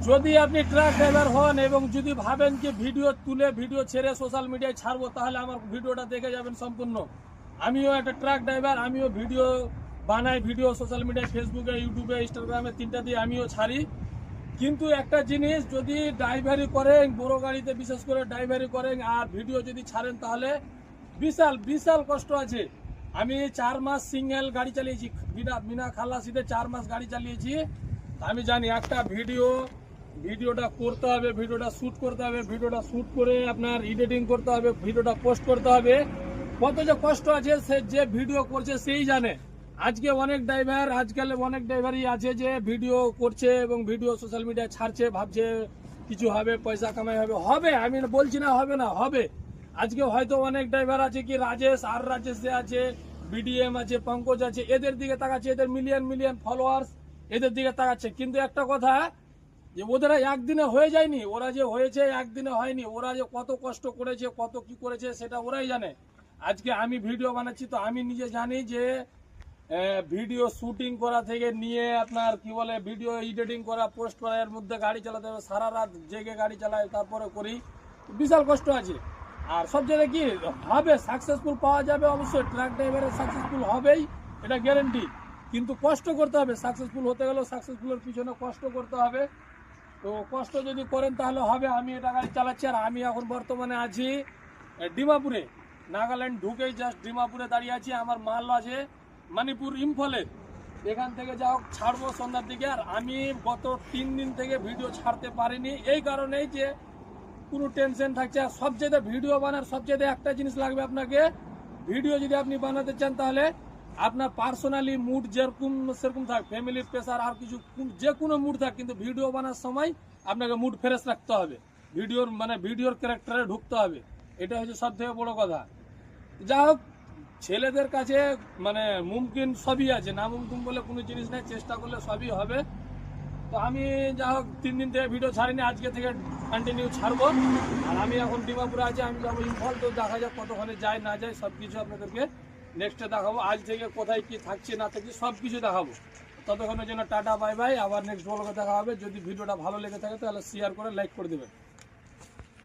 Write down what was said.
যদি আপনি truck driver হন এবং যদি ভাবেন যে ভিডিও তুলে ভিডিও ছেড়ে সোশ্যাল মিডিয়ায় ছাড়বো, তাহলে আমার ভিডিওটা দেখে যাবেন সম্পূর্ণ। আমিও একটা ট্রাক ড্রাইভার, আমিও ভিডিও বানাই, ভিডিও সোশ্যাল মিডিয়ায় ফেসবুকে, ইউটিউবে, ইনস্টাগ্রামে, তিনটা দিয়ে আমিও ছাড়ি। কিন্তু একটা জিনিস, যদি ড্রাইভারি করেন, বড় গাড়িতে বিশেষ করে ড্রাইভারি করেন আর ভিডিও যদি ছাড়েন, তাহলে বিশাল বিশাল কষ্ট আছে। আমি 4 মাস সিঙ্গেল গাড়ি চালিয়েছি, বিনা খালাসিতে 4 মাস গাড়ি চালিয়েছি। আমি জানি একটা ভিডিওটা করতে হবে, ভিডিওটা শ্যুট করতে হবে, ভিডিওটা শ্যুট করে আপনার এডিটিং করতে হবে, ভিডিওটা পোস্ট করতে হবে। কত যে কষ্ট আছে সে যে ভিডিও করছে সেই জানে। আজকাল অনেক ড্রাইভারই আছে যে ভিডিও করছে এবং ভিডিও সোশ্যাল মিডিয়ায় ছাড়ছে, ভাবছে কিছু হবে, পয়সা কামাই হবে। আমি বলছি না হবে না, হবে। আজকে হয়তো অনেক ড্রাইভার আছে কি রাজেশ যে আছে, বিডিএম আছে, পঙ্কজ আছে, এদের দিকে তাকাচ্ছে, এদের মিলিয়ন মিলিয়ন ফলোয়ার্স, এদের দিকে তাকাচ্ছে। কিন্তু একটা কথা, যে ওদের একদিনে হয়ে যায়নি, ওরা যে হয়েছে একদিনে হয়নি, ওরা যে কত কষ্ট করেছে, কত কি করেছে সেটা ওরাই জানে। আজকে আমি ভিডিও বানাচ্ছি তো আমি নিজে জানি যে ভিডিও শুটিং করা থেকে নিয়ে আপনার কি বলে ভিডিও এডিটিং করা, পোস্ট করা, এর মধ্যে গাড়ি চালাতে হবে, সারা রাত জেগে গাড়ি চালাই, তারপরে করি, বিশাল কষ্ট আছে। আর সব জায়গায় কি হবে, সাকসেসফুল পাওয়া যাবে অবশ্যই, ট্রাক ড্রাইভারের সাকসেসফুল হবেই, এটা গ্যারেন্টি। কিন্তু কষ্ট করতে হবে, সাকসেসফুল হতে গেলেও সাকসেসফুলের পিছনে কষ্ট করতে হবে। তো কষ্ট যদি করেন তাহলে হবে। আমি এটা গাড়ি চালাচ্ছি আর আমি এখন বর্তমানে আছি ডিমাপুরে, নাগাল্যান্ড ঢুকেই জাস্ট ডিমাপুরে দাঁড়িয়ে আছি। আমার মাল আছে মণিপুর, ইম্ফলে। এখান থেকে যা হোক ছাড়বো সন্ধ্যার দিকে। আর আমি গত 3 দিন থেকে ভিডিও ছাড়তে পারিনি, এই কারণেই যে কোনো টেনশন থাকছে। আর সবচেয়ে ভিডিও বানার সবচেয়ে একটা জিনিস লাগবে আপনাকে, ভিডিও যদি আপনি বানাতে চান তাহলে আপনার পার্সোনালি মুড সেরকম থাক, ফ্যামিলির প্রেসার আর কিছু যে কোনো মুড থাক, কিন্তু ভিডিও বানার সময় আপনাকে মুড ফ্রেশ রাখতে হবে, ভিডিওর ক্যারেক্টারে ঢুকতে হবে। এটা হচ্ছে সব থেকে বড় কথা। যা হোক, ছেলেদের কাছে মুমকিন সবই আছে, না মুমকিন বলে কোনো জিনিস নেই, চেষ্টা করলে সবই হবে। তো আমি যা হোক 3 দিন থেকে ভিডিও ছাড়িনি, আজকে থেকে কন্টিনিউ ছাড়বো। আর আমি এখন ডিমাপুরে আছি, আমি যাবো ইম্ফল। তো দেখা যাক কতক্ষণে যায় না যায়, সব কিছু আপনাদেরকে নেক্সটে দেখাবো। আজ থেকে কোথায় কি থাকছে না থাকছে সব কিছু দেখাবো। ততক্ষণের জন্য টাটা, বাই বাই। আবার নেক্সট ব্লগে দেখা হবে। যদি ভিডিওটা ভালো লেগে থাকে তাহলে শেয়ার করে লাইক করে দেবেন।